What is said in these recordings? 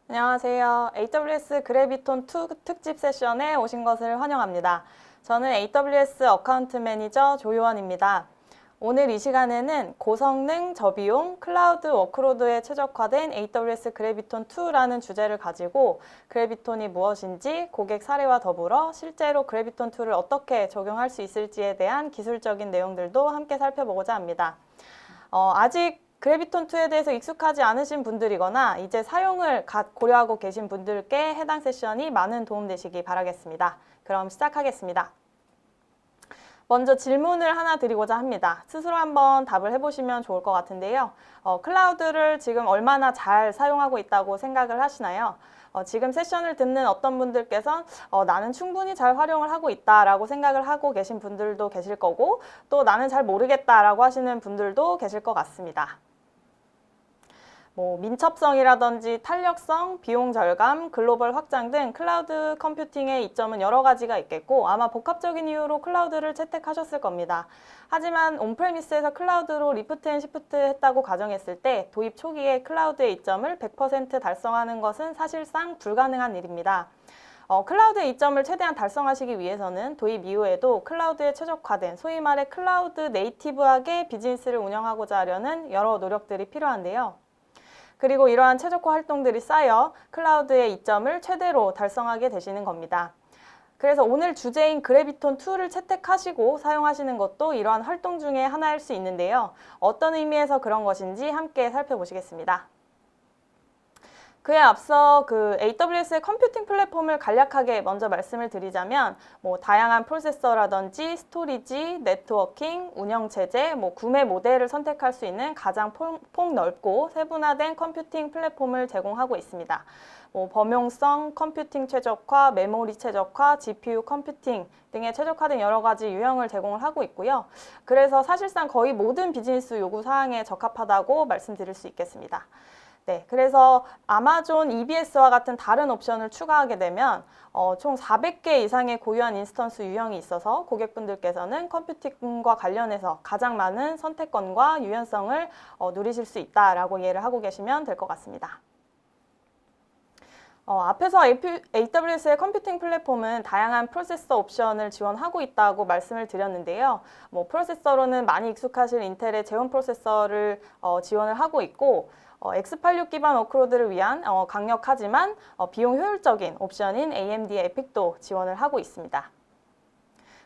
안녕하세요. AWS 그래비톤2 특집 세션에 오신 것을 환영합니다. 저는 AWS 어카운트 매니저 조요원입니다. 오늘 이 시간에는 고성능, 저비용, 클라우드 워크로드에 최적화된 AWS 그래비톤2라는 주제를 가지고 그래비톤이 무엇인지 고객 사례와 더불어 실제로 그래비톤2를 어떻게 적용할 수 있을지에 대한 기술적인 내용들도 함께 살펴보고자 합니다. 아직 그래비톤2에 대해서 익숙하지 않으신 분들이거나 이제 사용을 고려하고 계신 분들께 해당 세션이 많은 도움 되시기 바라겠습니다. 그럼 시작하겠습니다. 먼저 질문을 하나 드리고자 합니다. 스스로 한번 답을 해보시면 좋을 것 같은데요. 클라우드를 지금 얼마나 잘 사용하고 있다고 생각을 하시나요? 지금 세션을 듣는 어떤 분들께서는 나는 충분히 잘 활용을 하고 있다라고 생각을 하고 계신 분들도 계실 거고 또 나는 잘 모르겠다라고 하시는 분들도 계실 것 같습니다. 민첩성이라든지 탄력성, 비용 절감, 글로벌 확장 등 클라우드 컴퓨팅의 이점은 여러 가지가 있겠고 아마 복합적인 이유로 클라우드를 채택하셨을 겁니다. 하지만 온프레미스에서 클라우드로 리프트 앤 시프트 했다고 가정했을 때 도입 초기에 클라우드의 이점을 100% 달성하는 것은 사실상 불가능한 일입니다. 클라우드의 이점을 최대한 달성하시기 위해서는 도입 이후에도 클라우드에 최적화된 소위 말해 클라우드 네이티브하게 비즈니스를 운영하고자 하려는 여러 노력들이 필요한데요. 그리고 이러한 최적화 활동들이 쌓여 클라우드의 이점을 최대로 달성하게 되시는 겁니다. 그래서 오늘 주제인 그래비톤2를 채택하시고 사용하시는 것도 이러한 활동 중에 하나일 수 있는데요. 어떤 의미에서 그런 것인지 함께 살펴보시겠습니다. 그에 앞서 AWS의 컴퓨팅 플랫폼을 간략하게 먼저 말씀을 드리자면 다양한 프로세서라든지 스토리지, 네트워킹, 운영체제, 구매 모델을 선택할 수 있는 가장 폭넓고 세분화된 컴퓨팅 플랫폼을 제공하고 있습니다. 범용성, 컴퓨팅 최적화, 메모리 최적화, GPU 컴퓨팅 등의 최적화된 여러 가지 유형을 제공을 하고 있고요. 그래서 사실상 거의 모든 비즈니스 요구 사항에 적합하다고 말씀드릴 수 있겠습니다. 네, 그래서 아마존 EBS와 같은 다른 옵션을 추가하게 되면 총 400개 이상의 고유한 인스턴스 유형이 있어서 고객분들께서는 컴퓨팅과 관련해서 가장 많은 선택권과 유연성을 누리실 수 있다라고 이해를 하고 계시면 될 것 같습니다. 앞에서 AWS의 컴퓨팅 플랫폼은 다양한 프로세서 옵션을 지원하고 있다고 말씀을 드렸는데요. 프로세서로는 많이 익숙하실 인텔의 제온 프로세서를 지원을 하고 있고 x86 기반 워크로드를 위한 강력하지만 비용 효율적인 옵션인 AMD의 에픽도 지원을 하고 있습니다.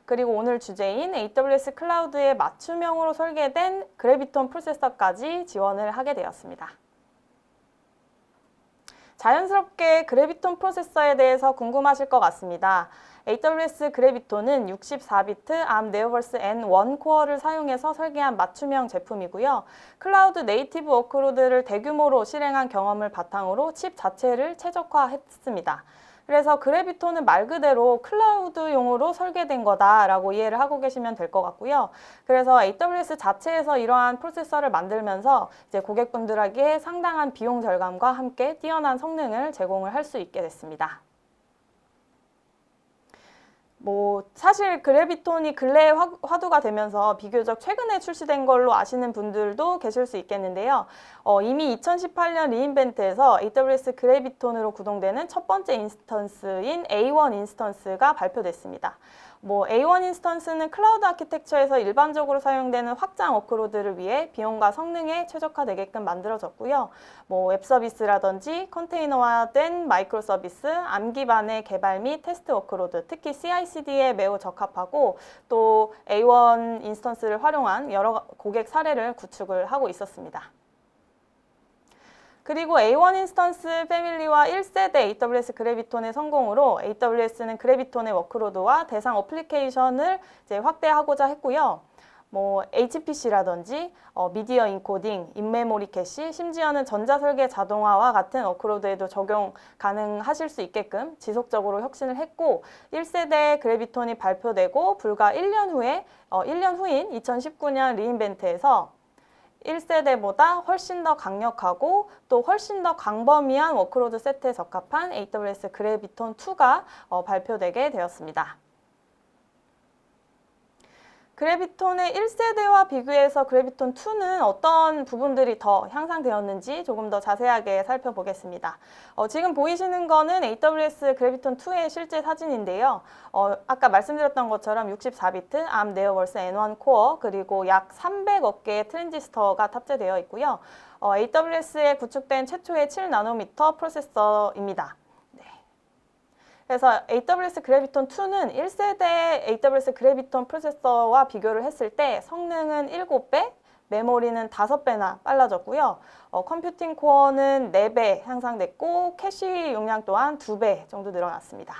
그리고 오늘 주제인 AWS 클라우드의 맞춤형으로 설계된 그래비톤 프로세서까지 지원을 하게 되었습니다. 자연스럽게 그래비톤 프로세서에 대해서 궁금하실 것 같습니다. AWS 그래비톤은 64비트 ARM 네오버스 N1 코어를 사용해서 설계한 맞춤형 제품이고요. 클라우드 네이티브 워크로드를 대규모로 실행한 경험을 바탕으로 칩 자체를 최적화했습니다. 그래서 그래비톤은 말 그대로 클라우드용으로 설계된 거다라고 이해를 하고 계시면 될 것 같고요. 그래서 AWS 자체에서 이러한 프로세서를 만들면서 이제 고객분들에게 상당한 비용 절감과 함께 뛰어난 성능을 제공을 할 수 있게 됐습니다. 사실 그래비톤이 근래에 화두가 되면서 비교적 최근에 출시된 걸로 아시는 분들도 계실 수 있겠는데요. 이미 2018년 리인벤트에서 AWS 그래비톤으로 구동되는 첫 번째 인스턴스인 A1 인스턴스가 발표됐습니다. A1 인스턴스는 클라우드 아키텍처에서 일반적으로 사용되는 확장 워크로드를 위해 비용과 성능에 최적화되게끔 만들어졌고요. 웹 서비스라든지 컨테이너화된 마이크로 서비스, ARM 기반의 개발 및 테스트 워크로드, 특히 CI/CD에 매우 적합하고 또 A1 인스턴스를 활용한 여러 고객 사례를 구축을 하고 있었습니다. 그리고 A1 인스턴스 패밀리와 1세대 AWS 그래비톤의 성공으로 AWS는 그래비톤의 워크로드와 대상 어플리케이션을 이제 확대하고자 했고요. HPC라든지 미디어 인코딩, 인메모리 캐시, 심지어는 전자설계 자동화와 같은 워크로드에도 적용 가능하실 수 있게끔 지속적으로 혁신을 했고 1세대 그래비톤이 발표되고 불과 1년 후인 2019년 리인벤트에서 1세대보다 훨씬 더 강력하고 또 훨씬 더 광범위한 워크로드 세트에 적합한 AWS 그래비톤2가 발표되게 되었습니다. 그래비톤의 1세대와 비교해서 그래비톤 2는 어떤 부분들이 더 향상되었는지 조금 더 자세하게 살펴보겠습니다. 지금 보이시는 거는 AWS 그래비톤 2의 실제 사진인데요. 아까 말씀드렸던 것처럼 64비트 ARM 네어버스 N1 코어 그리고 약 300억 개의 트랜지스터가 탑재되어 있고요. AWS에 구축된 최초의 7나노미터 프로세서입니다. 그래서 AWS 그래비톤 2는 1세대 AWS 그래비톤 프로세서와 비교를 했을 때 성능은 7배, 메모리는 5배나 빨라졌고요. 컴퓨팅 코어는 4배 향상됐고 캐시 용량 또한 2배 정도 늘어났습니다.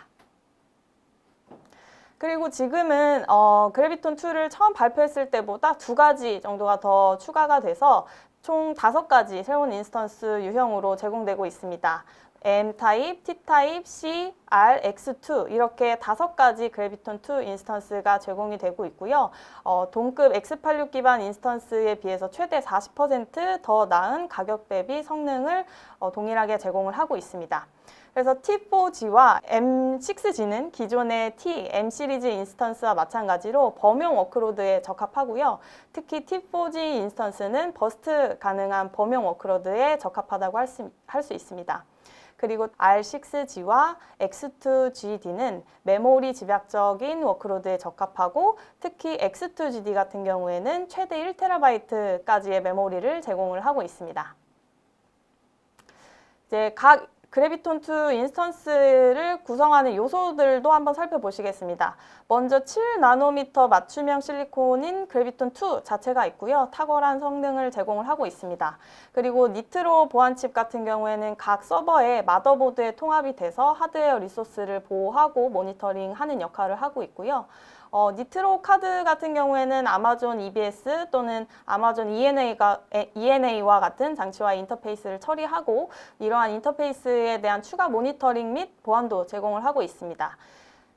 그리고 지금은 그래비톤 2를 처음 발표했을 때보다 2가지 정도가 더 추가가 돼서 총 5가지 새로운 인스턴스 유형으로 제공되고 있습니다. M 타입, T 타입, C, R, X2 이렇게 5가지 그래비톤 2 인스턴스가 제공이 되고 있고요. 동급 X86 기반 인스턴스에 비해서 최대 40% 더 나은 가격 대비 성능을 동일하게 제공을 하고 있습니다. 그래서 T4G와 M6G는 기존의 T, M 시리즈 인스턴스와 마찬가지로 범용 워크로드에 적합하고요. 특히 T4G 인스턴스는 버스트 가능한 범용 워크로드에 적합하다고 할 수 있습니다. 그리고 R6G와 X2GD는 메모리 집약적인 워크로드에 적합하고 특히 X2GD 같은 경우에는 최대 1TB까지의 메모리를 제공을 하고 있습니다. 이제 각 그래비톤 2 인스턴스를 구성하는 요소들도 한번 살펴보시겠습니다. 먼저 7나노미터 맞춤형 실리콘인 그래비톤 2 자체가 있고요. 탁월한 성능을 제공을 하고 있습니다. 그리고 니트로 보안칩 같은 경우에는 각 서버에 마더보드에 통합이 돼서 하드웨어 리소스를 보호하고 모니터링하는 역할을 하고 있고요. 니트로 카드 같은 경우에는 아마존 EBS 또는 아마존 ENA와 같은 장치와 인터페이스를 처리하고 이러한 인터페이스에 대한 추가 모니터링 및 보안도 제공을 하고 있습니다.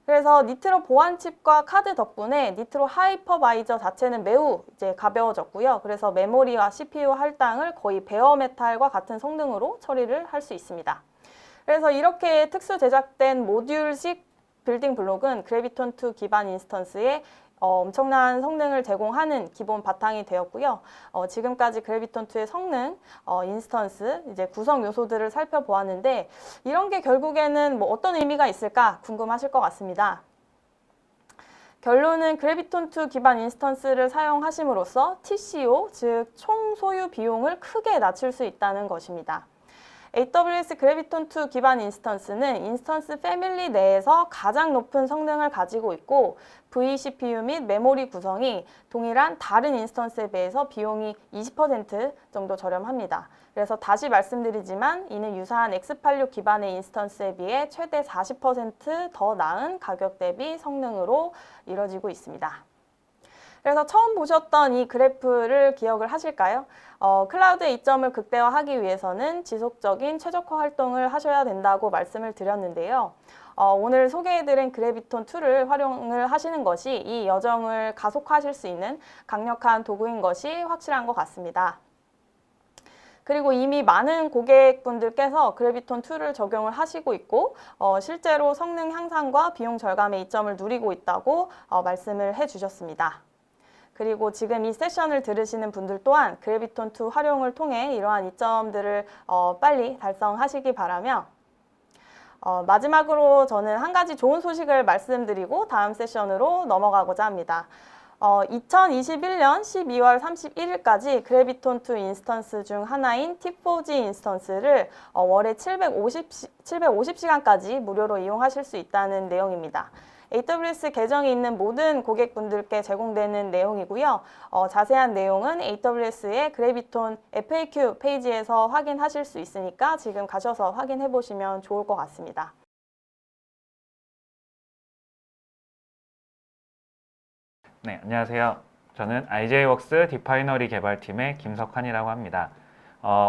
그래서 니트로 보안칩과 카드 덕분에 니트로 하이퍼바이저 자체는 매우 가벼워졌고요. 그래서 메모리와 CPU 할당을 거의 베어메탈과 같은 성능으로 처리를 할 수 있습니다. 그래서 이렇게 특수 제작된 모듈식 빌딩 블록은 그래비톤 2 기반 인스턴스에 엄청난 성능을 제공하는 기본 바탕이 되었고요. 지금까지 그래비톤 2의 성능, 인스턴스, 이제 구성 요소들을 살펴보았는데 이런 게 결국에는 어떤 의미가 있을까 궁금하실 것 같습니다. 결론은 그래비톤 2 기반 인스턴스를 사용하심으로써 TCO, 즉 총 소유 비용을 크게 낮출 수 있다는 것입니다. AWS 그래비톤 2 기반 인스턴스는 인스턴스 패밀리 내에서 가장 높은 성능을 가지고 있고 vCPU 및 메모리 구성이 동일한 다른 인스턴스에 비해서 비용이 20% 정도 저렴합니다. 그래서 다시 말씀드리지만 이는 유사한 X86 기반의 인스턴스에 비해 최대 40% 나은 가격 대비 성능으로 이루어지고 있습니다. 그래서 처음 보셨던 이 그래프를 기억을 하실까요? 클라우드의 이점을 극대화하기 위해서는 지속적인 최적화 활동을 하셔야 된다고 말씀을 드렸는데요. 오늘 소개해드린 그래비톤 2를 활용을 하시는 것이 이 여정을 가속화하실 수 있는 강력한 도구인 것이 확실한 것 같습니다. 그리고 이미 많은 고객분들께서 그래비톤 2를 적용을 하시고 있고 실제로 성능 향상과 비용 절감의 이점을 누리고 있다고 말씀을 해주셨습니다. 그리고 지금 이 세션을 들으시는 분들 또한 그래비톤 2 활용을 통해 이러한 이점들을 빨리 달성하시기 바라며 마지막으로 저는 한 가지 좋은 소식을 말씀드리고 다음 세션으로 넘어가고자 합니다. 2021년 12월 31일까지 그래비톤 2 인스턴스 중 하나인 T4G 인스턴스를 월에 750시간까지 무료로 이용하실 수 있다는 내용입니다. AWS 계정이 있는 모든 고객분들께 제공되는 내용이고요. 자세한 내용은 AWS의 그래비톤 FAQ 페이지에서 확인하실 수 있으니까 지금 가셔서 확인해 보시면 좋을 것 같습니다. 네, 안녕하세요. 저는 IJ웍스 디파이너리 개발팀의 김석환이라고 합니다.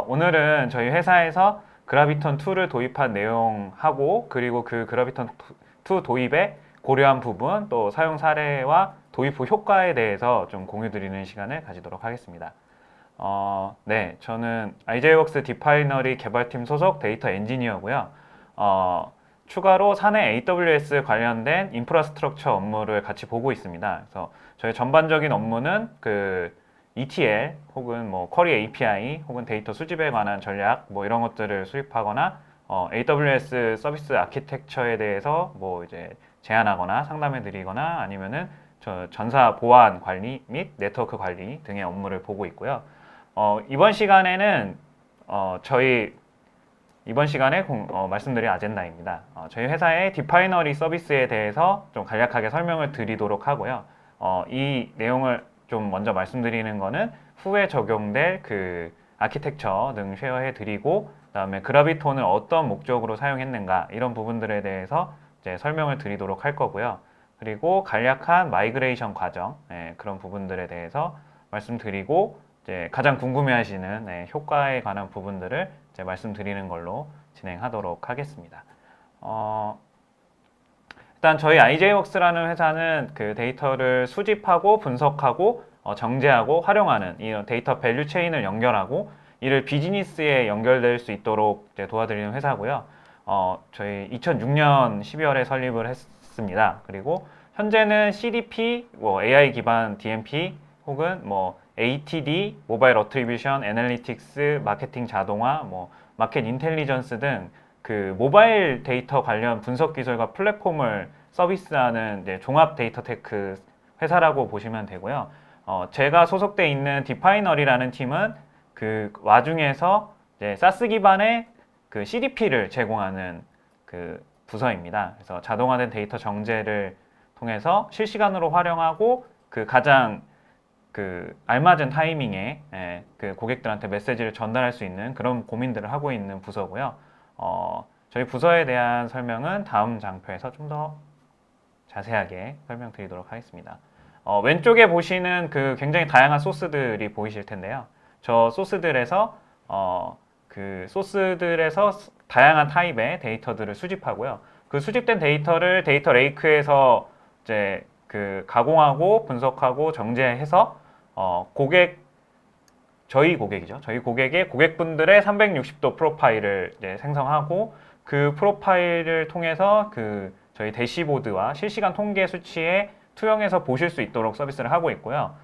오늘은 저희 회사에서 그래비톤 2를 도입한 내용하고 그리고 그 그래비톤 2 도입에 고려한 부분, 또 사용 사례와 도입 후 효과에 대해서 좀 공유 드리는 시간을 가지도록 하겠습니다. 네, 저는 IJ웍스 디파이너리 개발팀 소속 데이터 엔지니어고요. 추가로 사내 AWS 관련된 인프라스트럭처 업무를 같이 보고 있습니다. 그래서 저희 전반적인 업무는 그 ETL 혹은 뭐 쿼리 API 혹은 데이터 수집에 관한 전략 뭐 이런 것들을 수립하거나 AWS 서비스 아키텍처에 대해서 뭐 이제 제안하거나 상담해 드리거나 아니면은 저 전사 보안 관리 및 네트워크 관리 등의 업무를 보고 있고요. 이번 시간에는 저희 이번 시간에 말씀드릴 아젠다입니다. 저희 회사의 디파이너리 서비스에 대해서 좀 간략하게 설명을 드리도록 하고요. 이 내용을 좀 먼저 말씀드리는 거는 후에 적용될 그 아키텍처 등 쉐어해 드리고 그다음에 그라비톤을 어떤 목적으로 사용했는가 이런 부분들에 대해서 이제 설명을 드리도록 할 거고요. 그리고 간략한 마이그레이션 과정 그런 부분들에 대해서 말씀드리고 이제 가장 궁금해하시는 효과에 관한 부분들을 이제 말씀드리는 걸로 진행하도록 하겠습니다. 일단 저희 IJ웍스라는 회사는 그 데이터를 수집하고 분석하고 정제하고 활용하는 이 데이터 밸류 체인을 연결하고 이를 비즈니스에 연결될 수 있도록 이제 도와드리는 회사고요. 저희 2006년 12월에 설립을 했습니다. 그리고 현재는 CDP, 뭐 AI 기반 DMP 혹은 뭐 ATD, 모바일 어트리뷰션, 애널리틱스, 마케팅 자동화, 뭐 마켓 인텔리전스 등 그 모바일 데이터 관련 분석 기술과 플랫폼을 서비스하는 이제 종합 데이터 테크 회사라고 보시면 되고요. 제가 소속돼 있는 디파이너리라는 팀은 그 와중에서 이제 SaaS 기반의 그 CDP를 제공하는 그 부서입니다. 그래서 자동화된 데이터 정제를 통해서 실시간으로 활용하고 그 가장 그 알맞은 타이밍에 그 고객들한테 메시지를 전달할 수 있는 그런 고민들을 하고 있는 부서고요. 저희 부서에 대한 설명은 다음 장표에서 좀 더 자세하게 설명드리도록 하겠습니다. 왼쪽에 보시는 그 굉장히 다양한 소스들이 보이실 텐데요. 저 소스들에서 그 소스들에서 다양한 타입의 데이터들을 수집하고요. 그 수집된 데이터를 데이터 레이크에서 이제 그 가공하고 분석하고 정제해서 저희 고객이죠. 저희 고객의 고객분들의 360도 프로파일을 이제 생성하고 그 프로파일을 통해서 그 저희 대시보드와 실시간 통계 수치에 투영해서 보실 수 있도록 서비스를 하고 있고요.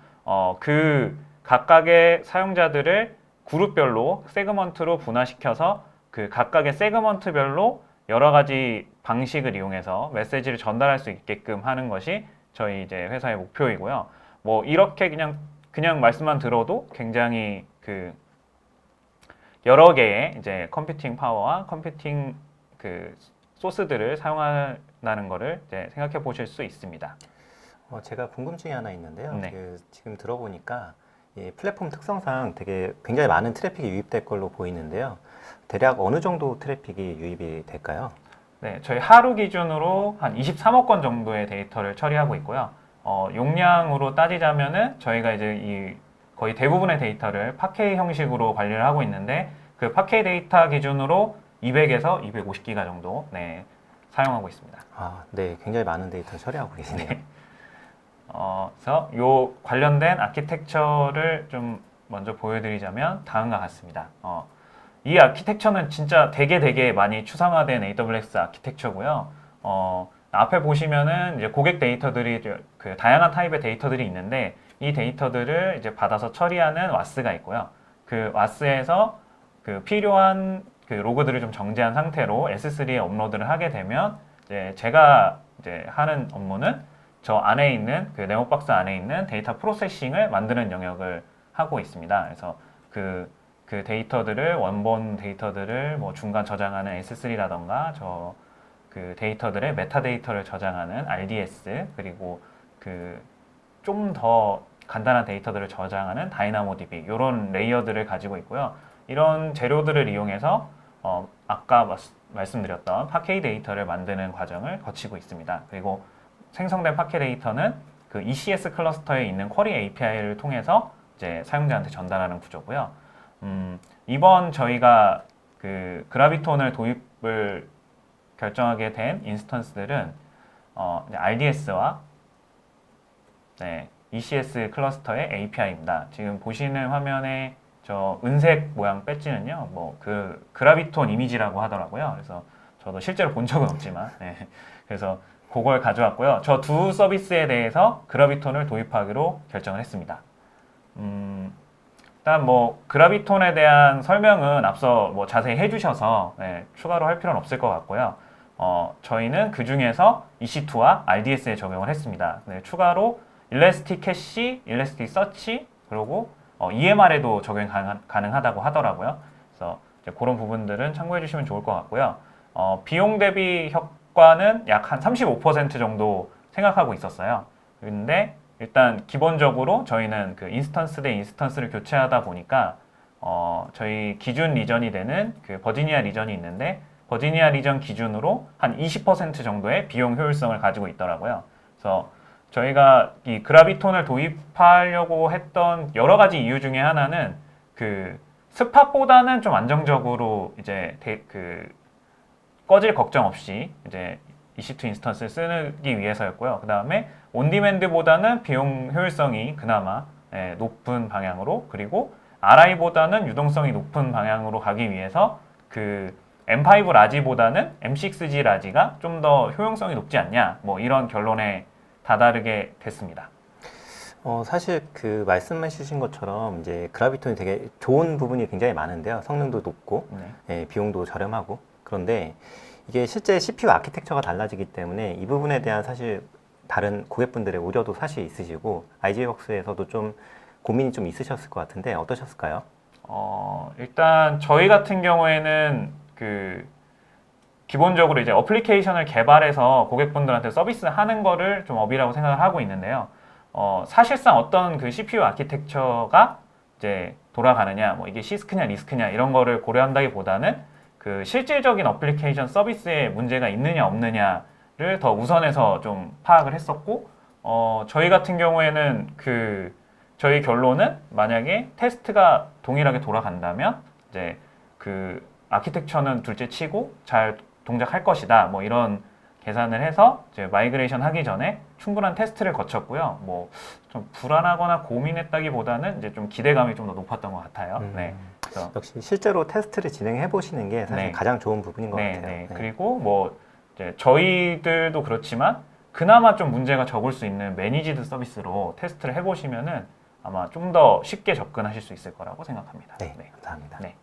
그 각각의 사용자들을 그룹별로 세그먼트로 분화시켜서 그 각각의 세그먼트별로 여러 가지 방식을 이용해서 메시지를 전달할 수 있게끔 하는 것이 저희 이제 회사의 목표이고요. 뭐 이렇게 그냥 말씀만 들어도 굉장히 그 여러 개의 이제 컴퓨팅 파워와 컴퓨팅 그 소스들을 사용한다는 거를 이제 생각해 보실 수 있습니다. 제가 궁금증이 하나 있는데요. 네. 지금 들어보니까 이 플랫폼 특성상 되게 굉장히 많은 트래픽이 유입될 걸로 보이는데요. 대략 어느 정도 트래픽이 유입이 될까요? 네, 저희 하루 기준으로 한 23억 건 정도의 데이터를 처리하고 있고요. 용량으로 따지자면은 저희가 이제 이 거의 대부분의 데이터를 파케이 형식으로 관리를 하고 있는데 그 파케이 데이터 기준으로 200에서 250기가 정도 사용하고 있습니다. 네, 굉장히 많은 데이터를 처리하고 계시네요. 네. 그래서 요 관련된 아키텍처를 좀 먼저 보여드리자면 다음과 같습니다. 이 아키텍처는 진짜 되게 많이 추상화된 AWS 아키텍처고요. 앞에 보시면은 이제 고객 데이터들이 그 다양한 타입의 데이터들이 있는데 이 데이터들을 이제 받아서 처리하는 와스가 있고요. 그 와스에서 그 필요한 그 로그들을 좀 정제한 상태로 S3에 업로드를 하게 되면 이제 제가 이제 하는 업무는 저 안에 있는 그 네모박스 안에 있는 데이터 프로세싱을 만드는 영역을 하고 있습니다. 그래서 그 데이터들을 원본 데이터들을 뭐 중간 저장하는 S3라던가 그 데이터들의 메타데이터를 저장하는 RDS 그리고 그 좀 더 간단한 데이터들을 저장하는 다이나모DB 이런 레이어들을 가지고 있고요. 이런 재료들을 이용해서 아까 말씀드렸던 파케이 데이터를 만드는 과정을 거치고 있습니다. 그리고 생성된 파케 데이터는 그 ECS 클러스터에 있는 쿼리 API를 통해서 이제 사용자한테 전달하는 구조고요. 이번 저희가 그 그라비톤을 도입을 결정하게 된 인스턴스들은 RDS와 ECS 클러스터의 API입니다. 지금 보시는 화면에 저 은색 모양 배지는요, 뭐 그 그라비톤 이미지라고 하더라고요. 그래서 저도 실제로 본 적은 없지만 네. 그래서 그걸 가져왔고요. 저 두 서비스에 대해서 그라비톤을 도입하기로 결정을 했습니다. 일단 뭐 그라비톤에 대한 설명은 앞서 뭐 자세히 해주셔서 네, 추가로 할 필요는 없을 것 같고요. 저희는 그 중에서 EC2와 RDS에 적용을 했습니다. 네, 추가로 일래스틱 캐시, 일래스틱 서치, 그리고 EMR에도 적용이 가능하다고 하더라고요. 그래서 이제 그런 부분들은 참고해 주시면 좋을 것 같고요. 비용 대비 효과는 약 한 35% 정도 생각하고 있었어요. 근데 일단 기본적으로 저희는 그 인스턴스 대 인스턴스를 교체하다 보니까 저희 기준 리전이 되는 그 버지니아 리전이 있는데 버지니아 리전 기준으로 한 20% 정도의 비용 효율성을 가지고 있더라고요. 그래서 저희가 이 그라비톤을 도입하려고 했던 여러 가지 이유 중에 하나는 그 스팟보다는 좀 안정적으로 이제 꺼질 걱정 없이 이제 EC2 인스턴스를 쓰기 위해서였고요. 그 다음에 온디맨드보다는 비용 효율성이 그나마 높은 방향으로, 그리고 RI보다는 유동성이 높은 방향으로 가기 위해서 그 M5 라지보다는 M6G 라지가 좀 더 효용성이 높지 않냐, 뭐 이런 결론에 다다르게 됐습니다. 사실 그 말씀해 주신 것처럼 이제 그라비톤이 되게 좋은 부분이 굉장히 많은데요. 성능도 높고 비용도 저렴하고. 그런데 이게 실제 CPU 아키텍처가 달라지기 때문에 이 부분에 대한 사실 다른 고객분들의 우려도 사실 있으시고 IGWorks에서도 좀 고민이 좀 있으셨을 것 같은데 어떠셨을까요? 일단 저희 같은 경우에는 그 기본적으로 이제 어플리케이션을 개발해서 고객분들한테 서비스 하는 거를 좀 업이라고 생각을 하고 있는데요. 사실상 어떤 그 CPU 아키텍처가 이제 돌아가느냐, 뭐 이게 시스크냐 리스크냐 이런 거를 고려한다기보다는 그 실질적인 어플리케이션 서비스에 문제가 있느냐 없느냐를 더 우선해서 좀 파악을 했었고, 저희 같은 경우에는 그 저희 결론은 만약에 테스트가 동일하게 돌아간다면 이제 그 아키텍처는 둘째 치고 잘 동작할 것이다, 뭐 이런 계산을 해서 이제 마이그레이션 하기 전에 충분한 테스트를 거쳤고요. 뭐 좀 불안하거나 고민했다기보다는 이제 좀 기대감이 좀 더 높았던 것 같아요. 네. 그래서 역시 실제로 테스트를 진행해 보시는 게 사실 네. 가장 좋은 부분인 것 같아요. 네. 그리고 뭐 이제 저희들도 그렇지만 그나마 좀 문제가 적을 수 있는 매니지드 서비스로 테스트를 해보시면은 아마 좀 더 쉽게 접근하실 수 있을 거라고 생각합니다. 네, 감사합니다. 네.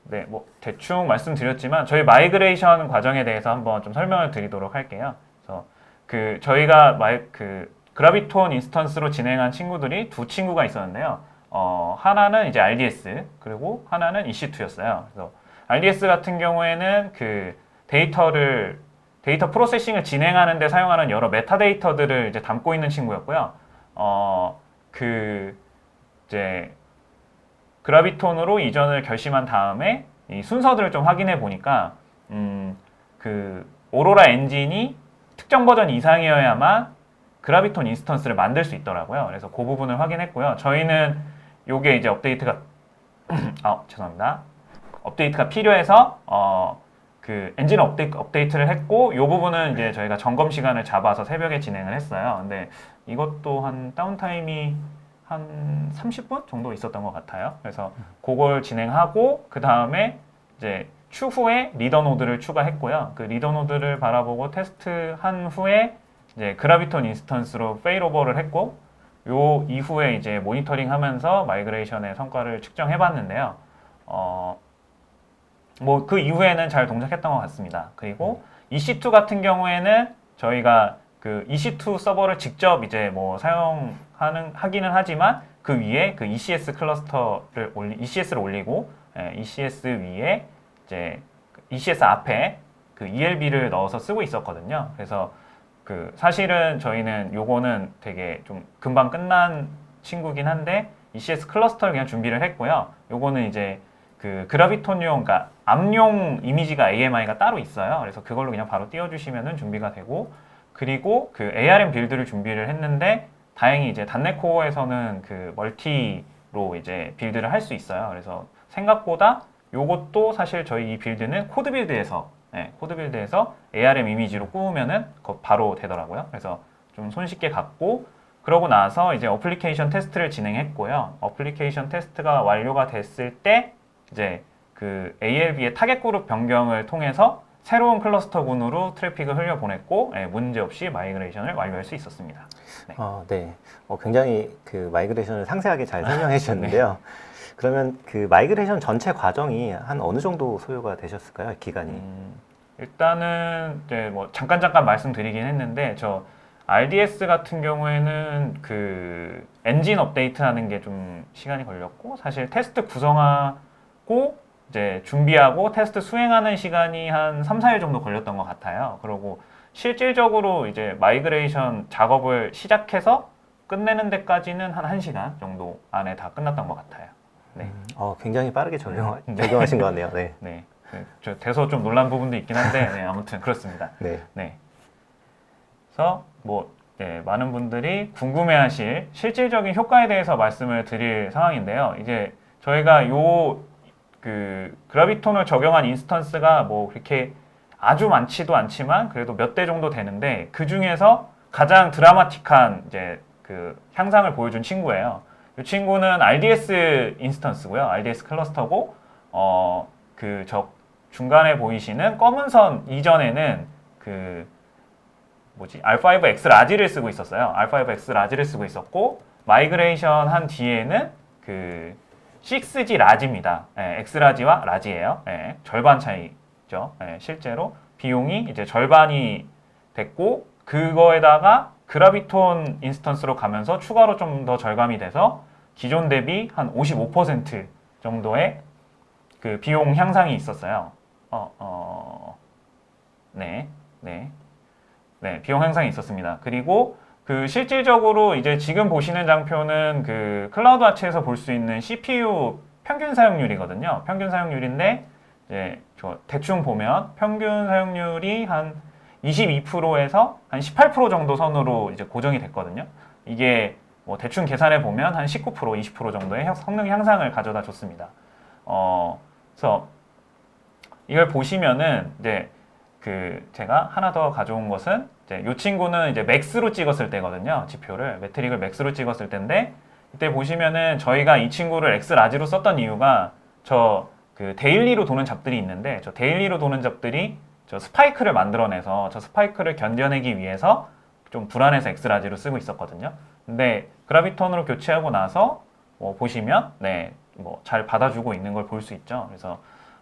네, 뭐 대충 말씀드렸지만 저희 마이그레이션 과정에 대해서 한번 좀 설명을 드리도록 할게요. 그래서 그 저희가 그라비톤 인스턴스로 진행한 친구들이 두 친구가 있었는데요. 하나는 이제 RDS 그리고 하나는 EC2였어요. 그래서 RDS 같은 경우에는 그 데이터 프로세싱을 진행하는 데 사용하는 여러 메타데이터들을 이제 담고 있는 친구였고요. 이제 그라비톤으로 이전을 결심한 다음에 이 순서들을 좀 확인해 보니까 그 오로라 엔진이 특정 버전 이상이어야만 그라비톤 인스턴스를 만들 수 있더라고요. 그래서 그 부분을 확인했고요. 저희는 요게 이제 업데이트가 죄송합니다. 업데이트가 필요해서 그 엔진 업데이트를 했고, 요 부분은 이제 저희가 점검 시간을 잡아서 새벽에 진행을 했어요. 근데 이것도 한 다운타임이 한 30분 정도 있었던 것 같아요. 그래서 그걸 진행하고 그 다음에 이제 추후에 리더 노드를 추가했고요. 그 리더 노드를 바라보고 테스트한 후에 이제 그라비톤 인스턴스로 페일오버를 했고, 요 이후에 이제 모니터링하면서 마이그레이션의 성과를 측정해봤는데요. 뭐 그 이후에는 잘 동작했던 것 같습니다. 그리고 EC2 같은 경우에는 저희가 그 EC2 서버를 직접 이제 뭐 하기는 하지만 그 위에 그 ECS 클러스터를 ECS를 올리고 ECS 위에 이제 ECS 앞에 그 ELB를 넣어서 쓰고 있었거든요. 그래서 그 사실은 저희는 요거는 되게 좀 금방 끝난 친구긴 한데 ECS 클러스터를 그냥 준비를 했고요. 요거는 이제 그 그라비톤용, 그러니까 암용 이미지가 AMI가 따로 있어요. 그래서 그걸로 그냥 바로 띄워주시면은 준비가 되고, 그리고 그 ARM 빌드를 준비를 했는데 다행히 이제 단넷코어에서는 그 멀티로 이제 빌드를 할 수 있어요. 그래서 생각보다 요것도 사실 저희 이 빌드는 코드 빌드에서 ARM 이미지로 꾸우면은 바로 되더라고요. 그래서 좀 손쉽게 갔고, 그러고 나서 이제 어플리케이션 테스트를 진행했고요. 어플리케이션 테스트가 완료가 됐을 때 이제 그 ALB의 타겟 그룹 변경을 통해서 새로운 클러스터군으로 트래픽을 흘려보냈고 문제없이 마이그레이션을 완료할 수 있었습니다. 네. 네. 굉장히 그 마이그레이션을 상세하게 잘 설명해 주셨는데요. 그러면 그 마이그레이션 전체 과정이 한 어느 정도 소요가 되셨을까요? 기간이? 일단은 이제 뭐 잠깐 말씀드리긴 했는데 저 RDS 같은 경우에는 그 엔진 업데이트하는 게 좀 시간이 걸렸고 사실 테스트 구성하고 이제 준비하고 테스트 수행하는 시간이 한 3, 4일 정도 걸렸던 것 같아요. 그리고 실질적으로 이제 마이그레이션 작업을 시작해서 끝내는 데까지는 한 1시간 정도 안에 다 끝났던 것 같아요. 네. 굉장히 빠르게 적용하신 것 같네요. 네. 네. 저 돼서 좀 놀란 부분도 있긴 한데 네, 아무튼 그렇습니다. 네. 네. 그래서 뭐 많은 분들이 궁금해하실 실질적인 효과에 대해서 말씀을 드릴 상황인데요. 이제 저희가 그 그라비톤을 적용한 인스턴스가 뭐 그렇게 아주 많지도 않지만 그래도 몇 대 정도 되는데 그 중에서 가장 드라마틱한 이제 그 향상을 보여준 친구예요. 이 친구는 RDS 인스턴스고요. RDS 클러스터고 그 중간에 보이시는 검은 선 이전에는 그 R5X 라지를 쓰고 있었어요. R5X 라지를 쓰고 있었고 마이그레이션 한 뒤에는 그 6G 라지입니다. X 라지와 라지예요. 절반 차이죠. 실제로 비용이 이제 절반이 됐고 그거에다가 그라비톤 인스턴스로 가면서 추가로 좀 더 절감이 돼서 기존 대비 한 55% 정도의 그 비용 향상이 있었어요. 비용 향상이 있었습니다. 그리고 그 실질적으로 이제 지금 보시는 장표는 그 클라우드 와치에서 볼 수 있는 CPU 평균 사용률이거든요. 평균 사용률인데 이제 저 대충 보면 평균 사용률이 한 22%에서 한 18% 정도 선으로 이제 고정이 됐거든요. 이게 뭐 대충 계산해 보면 한 19%, 20% 정도의 성능 향상을 가져다 줬습니다. 그래서 이걸 보시면은 이제 그 제가 하나 더 가져온 것은 이제 이 친구는 이제 맥스로 찍었을 때거든요. 지표를 매트릭을 맥스로 찍었을 때인데 이때 보시면은 저희가 이 친구를 X 라지로 썼던 이유가 저 그 데일리로 도는 잡들이 있는데 저 데일리로 도는 잡들이 저 스파이크를 만들어내서 저 스파이크를 견뎌내기 위해서 좀 불안해서 X 라지로 쓰고 있었거든요. 근데 그라비톤으로 교체하고 나서 보시면 뭐 잘 받아주고 있는 걸 볼 수 있죠. 그래서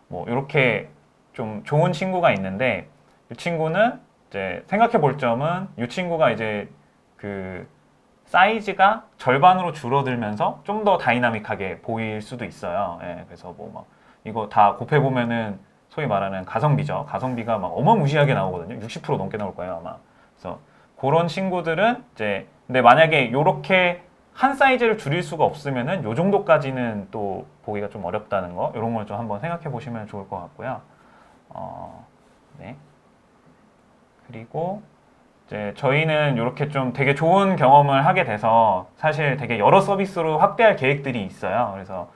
뭐 이렇게 좀 좋은 친구가 있는데 이 친구는 이제 생각해 볼 점은 이 친구가 이제 그 사이즈가 절반으로 줄어들면서 좀 더 다이나믹하게 보일 수도 있어요. 그래서 뭐 막 이거 다 곱해 보면은 소위 말하는 가성비죠. 가성비가 막 어마무시하게 나오거든요. 60% 넘게 나올 거예요, 아마. 그래서 그런 친구들은 이제 근데 만약에 이렇게 한 사이즈를 줄일 수가 없으면은 요 정도까지는 또 보기가 좀 어렵다는 거 이런 걸 좀 한번 생각해 보시면 좋을 것 같고요. 그리고 이제 저희는 이렇게 좀 되게 좋은 경험을 하게 돼서 사실 되게 여러 서비스로 확대할 계획들이 있어요. 그래서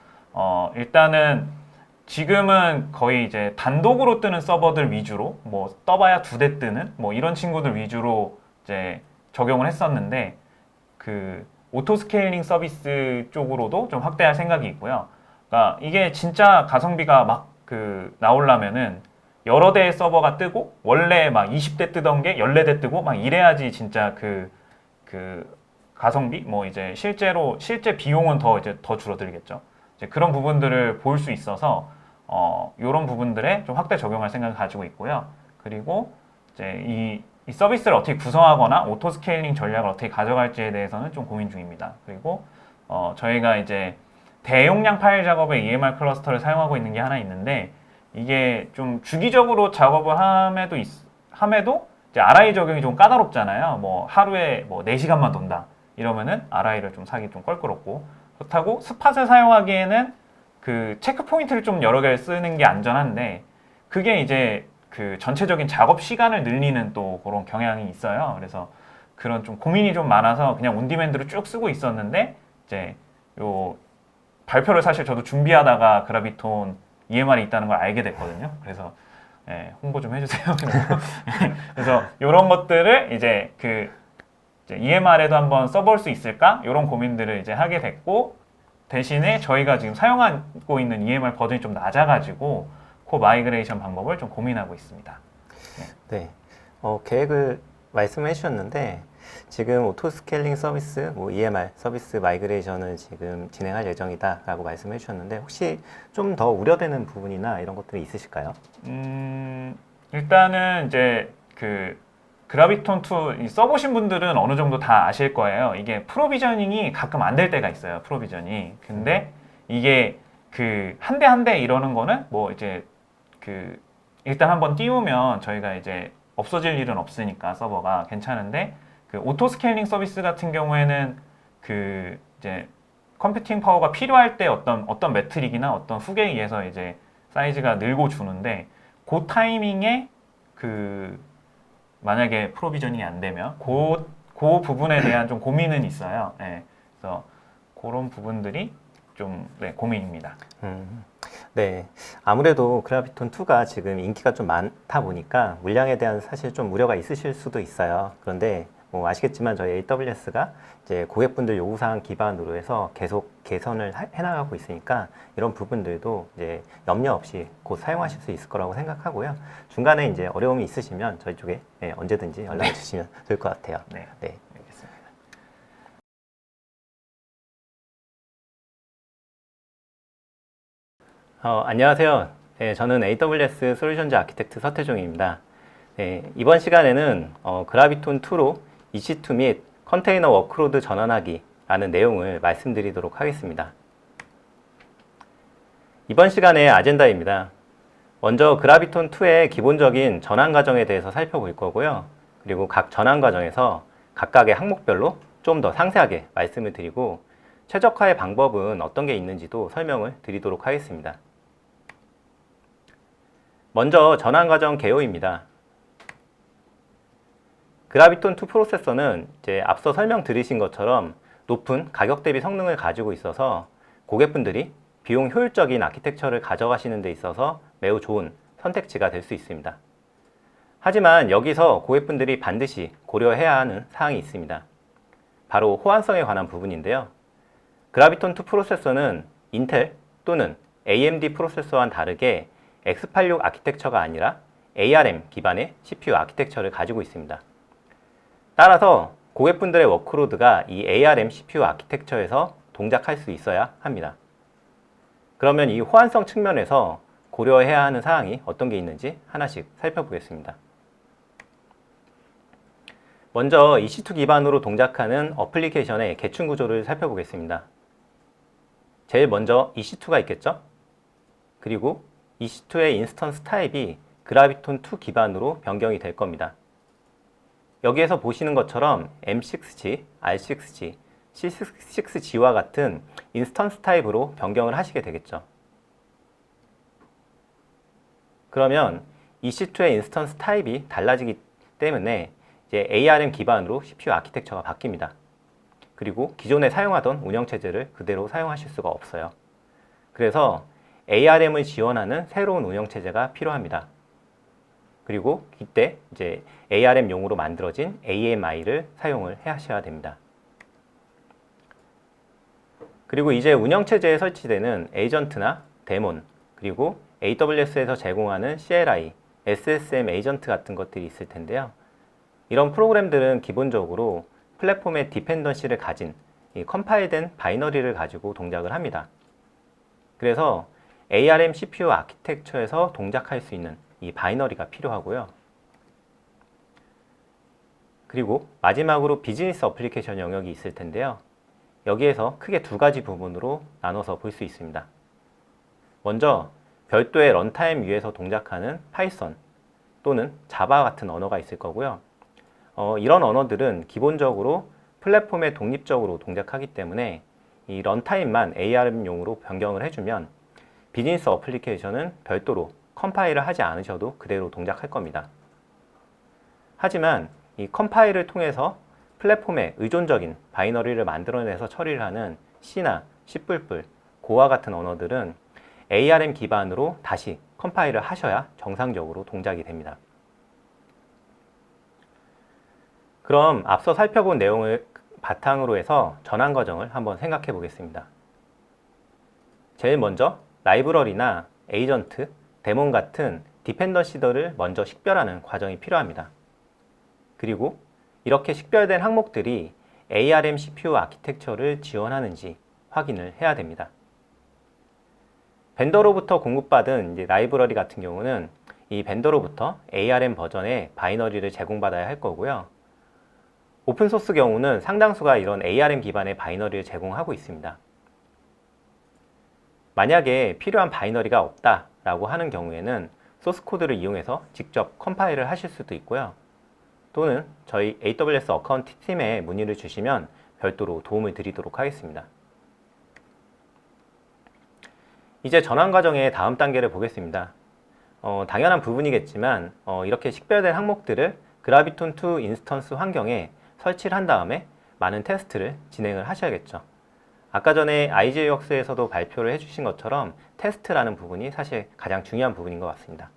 일단은 지금은 거의 이제 단독으로 뜨는 서버들 위주로 뭐 떠봐야 2대 뜨는 뭐 이런 친구들 위주로 이제 적용을 했었는데 그 오토 스케일링 서비스 쪽으로도 좀 확대할 생각이 있고요. 그러니까 이게 진짜 가성비가 막 그 나오려면은 여러 대의 서버가 뜨고 원래 막 20대 뜨던 게 14대 뜨고 막 이래야지 진짜 그 가성비 뭐 이제 실제 비용은 더 줄어들겠죠. 이제 그런 부분들을 볼 수 있어서 이런 부분들에 좀 확대 적용할 생각을 가지고 있고요. 그리고 이제 이 서비스를 어떻게 구성하거나 오토 스케일링 전략을 어떻게 가져갈지에 대해서는 좀 고민 중입니다. 그리고 저희가 이제 대용량 파일 작업에 EMR 클러스터를 사용하고 있는 게 하나 있는데 이게 좀 주기적으로 작업을 함에도 이제 RI 적용이 좀 까다롭잖아요. 뭐 하루에 뭐 4시간만 돈다 이러면은 RI를 좀 사기 좀 껄끄럽고 그렇다고 스팟을 사용하기에는 그 체크 포인트를 좀 여러 개를 쓰는 게 안전한데 그게 이제 그 전체적인 작업 시간을 늘리는 또 그런 경향이 있어요. 그래서 그런 좀 고민이 좀 많아서 그냥 온디맨드로 쭉 쓰고 있었는데 이제 요 발표를 사실 저도 준비하다가 그라비톤 EMR이 있다는 걸 알게 됐거든요. 그래서 홍보 좀 해주세요. 그래서 이런 것들을 이제 EMR에도 한번 써볼 수 있을까? 이런 고민들을 이제 하게 됐고 대신에 저희가 지금 사용하고 있는 EMR 버전이 좀 낮아가지고 그 마이그레이션 방법을 좀 고민하고 있습니다. 네. 계획을 말씀해 주셨는데 지금 오토 스케일링 서비스, 뭐 EMR 서비스 마이그레이션을 지금 진행할 예정이다라고 말씀해 주셨는데 혹시 좀 더 우려되는 부분이나 이런 것들이 있으실까요? 일단은 이제 그 그라비톤 2 써보신 분들은 어느 정도 다 아실 거예요. 이게 프로비저닝이 가끔 안 될 때가 있어요. 프로비저닝. 근데 이게 그 한 대 한 대 이러는 거는 뭐 이제 그 일단 한번 띄우면 저희가 이제 없어질 일은 없으니까 서버가 괜찮은데 그 오토 스케일링 서비스 같은 경우에는 그 이제 컴퓨팅 파워가 필요할 때 어떤 매트릭이나 어떤 후계에 의해서 이제 사이즈가 늘고 주는데 그 타이밍에 그 만약에 프로비저닝이 안 되면 그 부분에 대한 좀 고민은 있어요. 네, 그래서 그런 부분들이 좀 고민입니다. 네, 아무래도 그라비톤 2가 지금 인기가 좀 많다 보니까 물량에 대한 사실 좀 우려가 있으실 수도 있어요. 그런데 뭐 아시겠지만 저희 AWS가 이제 고객분들 요구사항 기반으로 해서 계속 개선을 해나가고 있으니까 이런 부분들도 이제 염려 없이 곧 사용하실 수 있을 거라고 생각하고요. 중간에 이제 어려움이 있으시면 저희 쪽에 언제든지 연락을 주시면 될 것 같아요. 네. 네. 알겠습니다. 안녕하세요. 네, 저는 AWS 솔루션즈 아키텍트 서태종입니다. 네, 이번 시간에는 그라비톤 2로 EC2 및 컨테이너 워크로드 전환하기 라는 내용을 말씀드리도록 하겠습니다. 이번 시간의 아젠다입니다. 먼저 그라비톤 2의 기본적인 전환 과정에 대해서 살펴볼 거고요. 그리고 각 전환 과정에서 각각의 항목별로 좀 더 상세하게 말씀을 드리고 최적화의 방법은 어떤 게 있는지도 설명을 드리도록 하겠습니다. 먼저 전환 과정 개요입니다. 그라비톤 2 프로세서는 이제 앞서 설명 드리신 것처럼 높은 가격 대비 성능을 가지고 있어서 고객분들이 비용 효율적인 아키텍처를 가져가시는 데 있어서 매우 좋은 선택지가 될 수 있습니다. 하지만 여기서 고객분들이 반드시 고려해야 하는 사항이 있습니다. 바로 호환성에 관한 부분인데요. 그라비톤 2 프로세서는 인텔 또는 AMD 프로세서와는 다르게 x86 아키텍처가 아니라 ARM 기반의 CPU 아키텍처를 가지고 있습니다. 따라서 고객분들의 워크로드가 이 ARM CPU 아키텍처에서 동작할 수 있어야 합니다. 그러면 이 호환성 측면에서 고려해야 하는 사항이 어떤 게 있는지 하나씩 살펴보겠습니다. 먼저 EC2 기반으로 동작하는 어플리케이션의 계층 구조를 살펴보겠습니다. 제일 먼저 EC2가 있겠죠? 그리고 EC2의 인스턴스 타입이 그라비톤 2 기반으로 변경이 될 겁니다. 여기에서 보시는 것처럼 M6G, R6G, C6G와 같은 인스턴스 타입으로 변경을 하시게 되겠죠. 그러면 EC2의 인스턴스 타입이 달라지기 때문에 이제 ARM 기반으로 CPU 아키텍처가 바뀝니다. 그리고 기존에 사용하던 운영체제를 그대로 사용하실 수가 없어요. 그래서 ARM을 지원하는 새로운 운영체제가 필요합니다. 그리고 이때 이제 ARM용으로 만들어진 AMI를 사용을 하셔야 됩니다. 그리고 이제 운영체제에 설치되는 에이전트나 데몬, 그리고 AWS에서 제공하는 CLI, SSM 에이전트 같은 것들이 있을 텐데요. 이런 프로그램들은 기본적으로 플랫폼의 디펜던시를 가진 이 컴파일된 바이너리를 가지고 동작을 합니다. 그래서 ARM CPU 아키텍처에서 동작할 수 있는 이 바이너리가 필요하고요. 그리고 마지막으로 비즈니스 어플리케이션 영역이 있을 텐데요. 여기에서 크게 두 가지 부분으로 나눠서 볼 수 있습니다. 먼저 별도의 런타임 위에서 동작하는 파이썬 또는 자바 같은 언어가 있을 거고요. 이런 언어들은 기본적으로 플랫폼에 독립적으로 동작하기 때문에 이 런타임만 ARM용으로 변경을 해주면 비즈니스 어플리케이션은 별도로 컴파일을 하지 않으셔도 그대로 동작할 겁니다. 하지만 이 컴파일을 통해서 플랫폼에 의존적인 바이너리를 만들어내서 처리를 하는 C나 C++, 고와 같은 언어들은 ARM 기반으로 다시 컴파일을 하셔야 정상적으로 동작이 됩니다. 그럼 앞서 살펴본 내용을 바탕으로 해서 전환 과정을 한번 생각해 보겠습니다. 제일 먼저 라이브러리나 에이전트, 데몬 같은 디펜던시들을 먼저 식별하는 과정이 필요합니다. 그리고 이렇게 식별된 항목들이 ARM CPU 아키텍처를 지원하는지 확인을 해야 됩니다. 벤더로부터 공급받은 이제 라이브러리 같은 경우는 이 벤더로부터 ARM 버전의 바이너리를 제공받아야 할 거고요. 오픈소스 경우는 상당수가 이런 ARM 기반의 바이너리를 제공하고 있습니다. 만약에 필요한 바이너리가 없다라고 하는 경우에는 소스코드를 이용해서 직접 컴파일을 하실 수도 있고요. 또는 저희 AWS 어카운트 팀에 문의를 주시면 별도로 도움을 드리도록 하겠습니다. 이제 전환 과정의 다음 단계를 보겠습니다. 당연한 부분이겠지만 이렇게 식별된 항목들을 그라비톤2 인스턴스 환경에 설치를 한 다음에 많은 테스트를 진행을 하셔야겠죠. 아까 전에 IJWorks에서도 발표를 해주신 것처럼 테스트라는 부분이 사실 가장 중요한 부분인 것 같습니다.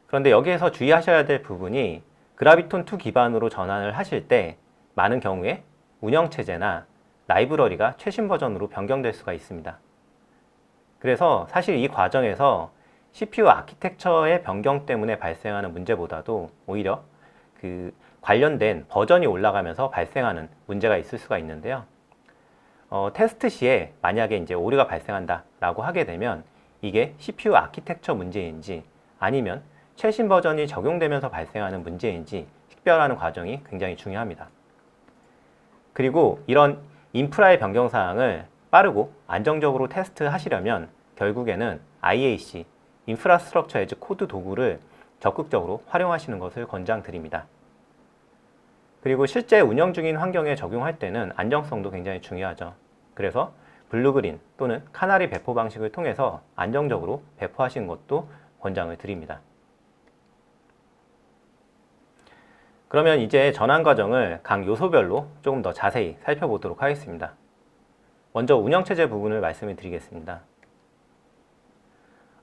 그런데 여기에서 주의하셔야 될 부분이 그라비톤2 기반으로 전환을 하실 때 많은 경우에 운영체제나 라이브러리가 최신 버전으로 변경될 수가 있습니다. 그래서 사실 이 과정에서 CPU 아키텍처의 변경 때문에 발생하는 문제보다도 오히려 그 관련된 버전이 올라가면서 발생하는 문제가 있을 수가 있는데요. 테스트 시에 만약에 이제 오류가 발생한다라고 하게 되면 이게 CPU 아키텍처 문제인지 아니면 최신 버전이 적용되면서 발생하는 문제인지 식별하는 과정이 굉장히 중요합니다. 그리고 이런 인프라의 변경 사항을 빠르고 안정적으로 테스트하시려면 결국에는 IAC, 인프라스트럭처 에즈 코드 도구를 적극적으로 활용하시는 것을 권장드립니다. 그리고 실제 운영 중인 환경에 적용할 때는 안정성도 굉장히 중요하죠. 그래서 블루그린 또는 카나리 배포 방식을 통해서 안정적으로 배포하시는 것도 권장을 드립니다. 그러면 이제 전환 과정을 각 요소별로 조금 더 자세히 살펴보도록 하겠습니다. 먼저 운영체제 부분을 말씀을 드리겠습니다.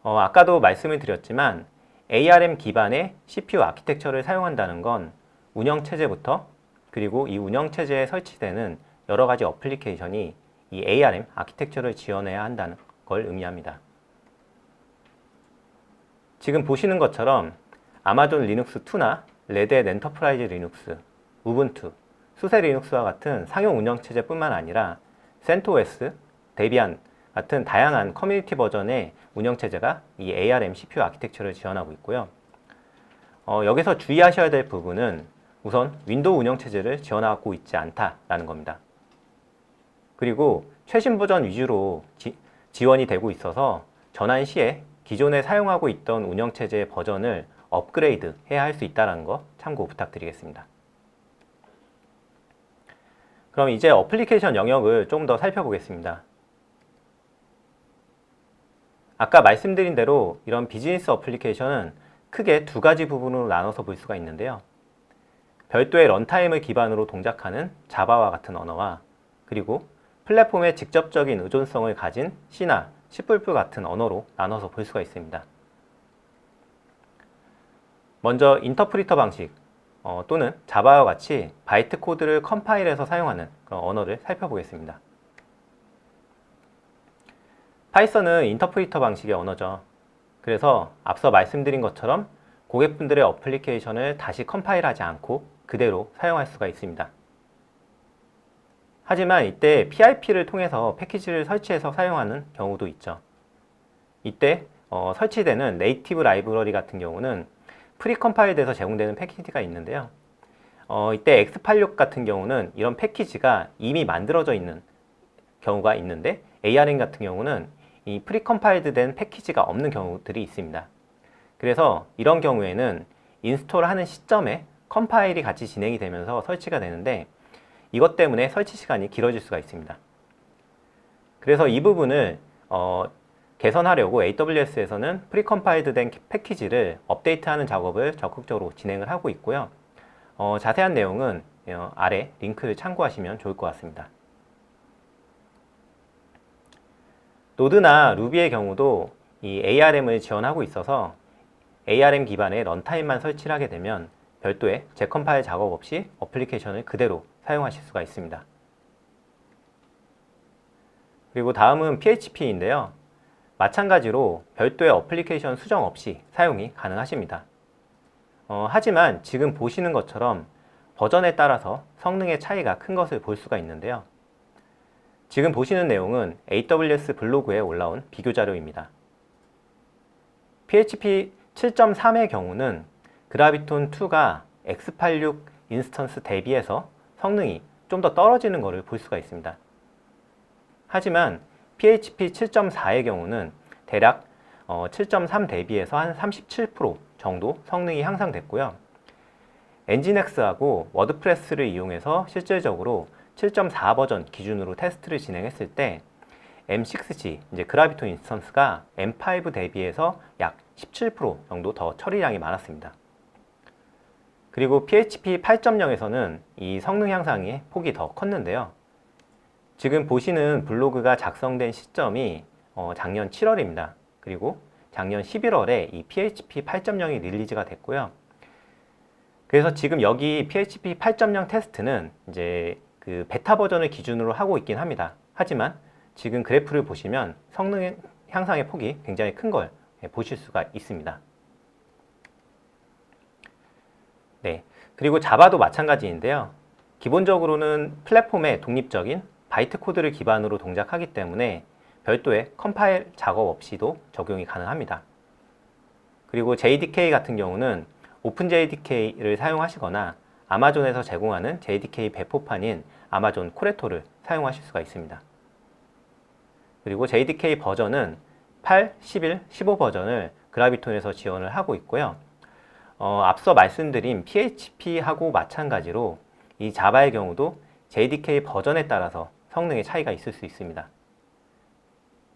아까도 말씀을 드렸지만 ARM 기반의 CPU 아키텍처를 사용한다는 건 운영체제부터 그리고 이 운영체제에 설치되는 여러 가지 어플리케이션이 이 ARM 아키텍처를 지원해야 한다는 걸 의미합니다. 지금 보시는 것처럼 아마존 리눅스 2나 레드햇 엔터프라이즈 리눅스, 우분투, 수세 리눅스와 같은 상용 운영체제뿐만 아니라 센토스, 데비안 같은 다양한 커뮤니티 버전의 운영체제가 이 ARM CPU 아키텍처를 지원하고 있고요. 여기서 주의하셔야 될 부분은 우선 윈도우 운영체제를 지원하고 있지 않다라는 겁니다. 그리고 최신 버전 위주로 지원이 되고 있어서 전환 시에 기존에 사용하고 있던 운영체제의 버전을 업그레이드 해야 할 수 있다는 거 참고 부탁드리겠습니다. 그럼 이제 어플리케이션 영역을 좀 더 살펴보겠습니다. 아까 말씀드린 대로 이런 비즈니스 어플리케이션은 크게 두 가지 부분으로 나눠서 볼 수가 있는데요. 별도의 런타임을 기반으로 동작하는 자바와 같은 언어와 그리고 플랫폼의 직접적인 의존성을 가진 C나 C++ 같은 언어로 나눠서 볼 수가 있습니다. 먼저 인터프리터 방식 또는 자바와 같이 바이트 코드를 컴파일해서 사용하는 그런 언어를 살펴보겠습니다. 파이썬은 인터프리터 방식의 언어죠. 그래서 앞서 말씀드린 것처럼 고객분들의 어플리케이션을 다시 컴파일하지 않고 그대로 사용할 수가 있습니다. 하지만 이때 PIP를 통해서 패키지를 설치해서 사용하는 경우도 있죠. 이때 설치되는 네이티브 라이브러리 같은 경우는 프리컴파일돼서 제공되는 패키지가 있는데요. 이때 x86 같은 경우는 이런 패키지가 이미 만들어져 있는 경우가 있는데 ARM 같은 경우는 이 프리컴파일드 된 패키지가 없는 경우들이 있습니다. 그래서 이런 경우에는 인스톨하는 시점에 컴파일이 같이 진행이 되면서 설치가 되는데 이것 때문에 설치 시간이 길어질 수가 있습니다. 그래서 이 부분을 개선하려고 AWS에서는 프리컴파일드 된 패키지를 업데이트하는 작업을 적극적으로 진행을 하고 있고요. 자세한 내용은 아래 링크를 참고하시면 좋을 것 같습니다. 노드나 루비의 경우도 이 ARM을 지원하고 있어서 ARM 기반의 런타임만 설치를 하게 되면 별도의 재컴파일 작업 없이 어플리케이션을 그대로 사용하실 수가 있습니다. 그리고 다음은 PHP인데요. 마찬가지로 별도의 어플리케이션 수정 없이 사용이 가능하십니다. 하지만 지금 보시는 것처럼 버전에 따라서 성능의 차이가 큰 것을 볼 수가 있는데요. 지금 보시는 내용은 AWS 블로그에 올라온 비교 자료입니다. PHP 7.3의 경우는 그라비톤2가 x86 인스턴스 대비해서 성능이 좀 더 떨어지는 것을 볼 수가 있습니다. 하지만 PHP 7.4의 경우는 대략 7.3 대비해서 한 37% 정도 성능이 향상됐고요. 엔진엑스하고 워드프레스를 이용해서 실질적으로 7.4 버전 기준으로 테스트를 진행했을 때 M6G, 이제 그라비톤 인스턴스가 M5 대비해서 약 17% 정도 더 처리량이 많았습니다. 그리고 PHP 8.0에서는 이 성능 향상의 폭이 더 컸는데요. 지금 보시는 블로그가 작성된 시점이 작년 7월입니다. 그리고 작년 11월에 이 PHP 8.0이 릴리즈가 됐고요. 그래서 지금 여기 PHP 8.0 테스트는 이제 그 베타 버전을 기준으로 하고 있긴 합니다. 하지만 지금 그래프를 보시면 성능 향상의 폭이 굉장히 큰 걸 보실 수가 있습니다. 네, 그리고 자바도 마찬가지인데요. 기본적으로는 플랫폼의 독립적인 바이트 코드를 기반으로 동작하기 때문에 별도의 컴파일 작업 없이도 적용이 가능합니다. 그리고 JDK 같은 경우는 오픈JDK를 사용하시거나 아마존에서 제공하는 JDK 배포판인 아마존 코레토를 사용하실 수가 있습니다. 그리고 JDK 버전은 8, 11, 15 버전을 그라비톤에서 지원을 하고 있고요. 앞서 말씀드린 PHP하고 마찬가지로 이 자바의 경우도 JDK 버전에 따라서 성능의 차이가 있을 수 있습니다.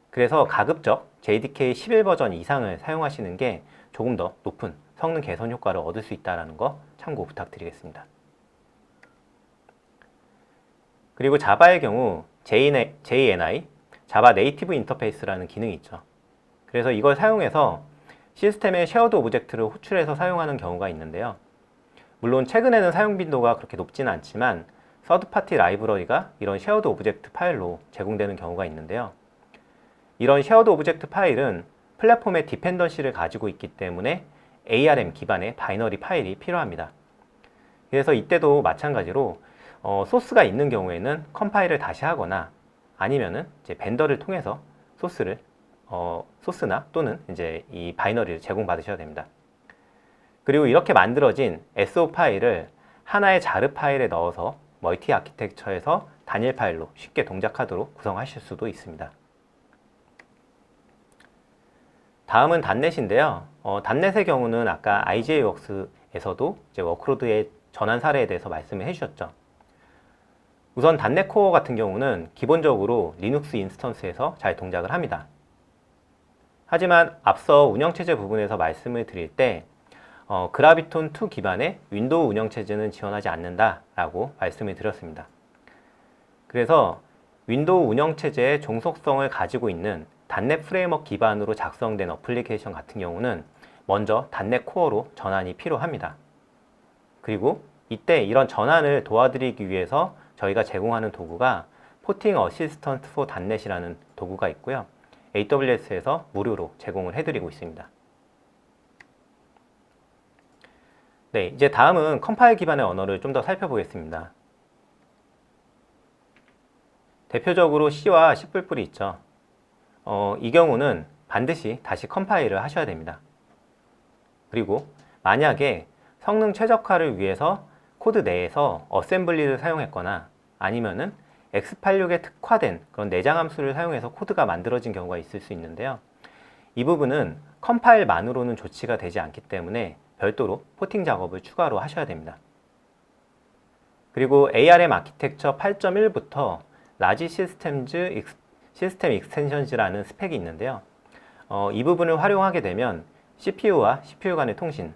그래서 가급적 JDK 11 버전 이상을 사용하시는 게 조금 더 높은 성능 개선 효과를 얻을 수 있다는 거 참고 부탁드리겠습니다. 그리고 자바의 경우 JNI, 자바 네이티브 인터페이스라는 기능이 있죠. 그래서 이걸 사용해서 시스템에 쉐어드 오브젝트를 호출해서 사용하는 경우가 있는데요. 물론 최근에는 사용 빈도가 그렇게 높지는 않지만 서드파티 라이브러리가 이런 쉐어드 오브젝트 파일로 제공되는 경우가 있는데요. 이런 쉐어드 오브젝트 파일은 플랫폼의 디펜던시를 가지고 있기 때문에 ARM 기반의 바이너리 파일이 필요합니다. 그래서 이때도 마찬가지로 소스가 있는 경우에는 컴파일을 다시 하거나 아니면은 이제 벤더를 통해서 소스나 또는 이제 이 바이너리를 제공받으셔야 됩니다. 그리고 이렇게 만들어진 SO 파일을 하나의 자르 파일에 넣어서 멀티 아키텍처에서 단일 파일로 쉽게 동작하도록 구성하실 수도 있습니다. 다음은 단넷인데요. 단넷의 경우는 아까 IJWorks에서도 이제 워크로드의 전환 사례에 대해서 말씀을 해주셨죠. 우선 단넷 코어 같은 경우는 기본적으로 리눅스 인스턴스에서 잘 동작을 합니다. 하지만 앞서 운영체제 부분에서 말씀을 드릴 때 그라비톤2 기반의 윈도우 운영체제는 지원하지 않는다라고 말씀을 드렸습니다. 그래서 윈도우 운영체제의 종속성을 가지고 있는 단넷 프레임워크 기반으로 작성된 어플리케이션 같은 경우는 먼저 단넷 코어로 전환이 필요합니다. 그리고 이때 이런 전환을 도와드리기 위해서 저희가 제공하는 도구가 포팅 어시스턴트 포 단넷이라는 도구가 있고요. AWS에서 무료로 제공을 해드리고 있습니다. 네, 이제 다음은 컴파일 기반의 언어를 좀 더 살펴보겠습니다. 대표적으로 C와 C++이 있죠. 이 경우는 반드시 다시 컴파일을 하셔야 됩니다. 그리고 만약에 성능 최적화를 위해서 코드 내에서 어셈블리를 사용했거나 아니면은 x86에 특화된 그런 내장 함수를 사용해서 코드가 만들어진 경우가 있을 수 있는데요. 이 부분은 컴파일만으로는 조치가 되지 않기 때문에 별도로 포팅 작업을 추가로 하셔야 됩니다. 그리고 ARM 아키텍처 8.1부터 라지 시스템 익스텐션즈라는 스펙이 있는데요. 이 부분을 활용하게 되면 CPU와 CPU 간의 통신,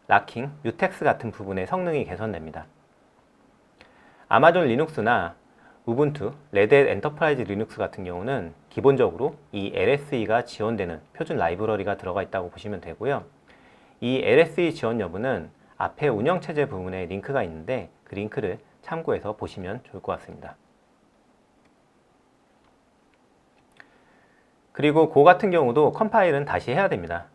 락킹, 뮤텍스 같은 부분의 성능이 개선됩니다. 아마존 리눅스나 우분투, 레드햇 엔터프라이즈 리눅스 같은 경우는 기본적으로 이 LSE가 지원되는 표준 라이브러리가 들어가 있다고 보시면 되고요. 이 LSE 지원 여부는 앞에 운영체제 부분에 링크가 있는데 그 링크를 참고해서 보시면 좋을 것 같습니다. 그리고 고 같은 경우도 컴파일은 다시 해야 됩니다.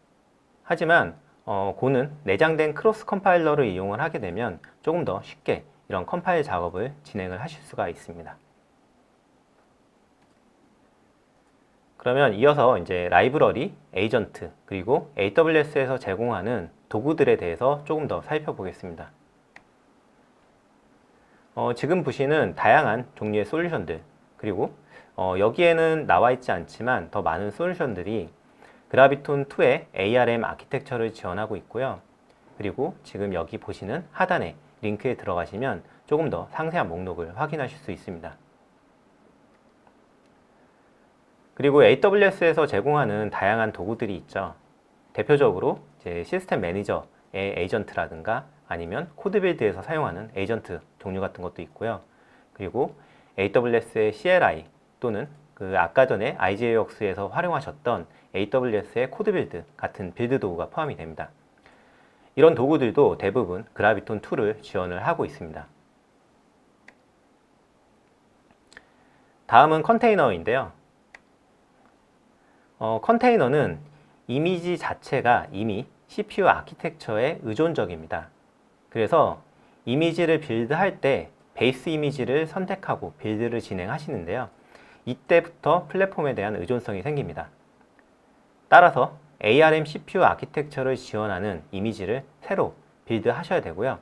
하지만 고는 내장된 크로스 컴파일러를 이용을 하게 되면 조금 더 쉽게 이런 컴파일 작업을 진행을 하실 수가 있습니다. 그러면 이어서 이제 라이브러리, 에이전트, 그리고 AWS에서 제공하는 도구들에 대해서 조금 더 살펴보겠습니다. 지금 보시는 다양한 종류의 솔루션들, 그리고 여기에는 나와 있지 않지만 더 많은 솔루션들이 그라비톤2의 ARM 아키텍처를 지원하고 있고요. 그리고 지금 여기 보시는 하단에 링크에 들어가시면 조금 더 상세한 목록을 확인하실 수 있습니다. 그리고 AWS에서 제공하는 다양한 도구들이 있죠. 대표적으로 이제 시스템 매니저의 에이전트라든가 아니면 코드빌드에서 사용하는 에이전트 종류 같은 것도 있고요. 그리고 AWS의 CLI 또는 그 아까 전에 IJWorks에서 활용하셨던 AWS의 코드빌드 같은 빌드 도구가 포함이 됩니다. 이런 도구들도 대부분 그라비톤2를 지원을 하고 있습니다. 다음은 컨테이너인데요. 컨테이너는 이미지 자체가 이미 CPU 아키텍처에 의존적입니다. 그래서 이미지를 빌드할 때 베이스 이미지를 선택하고 빌드를 진행하시는데요. 이때부터 플랫폼에 대한 의존성이 생깁니다. 따라서 ARM CPU 아키텍처를 지원하는 이미지를 새로 빌드하셔야 되고요.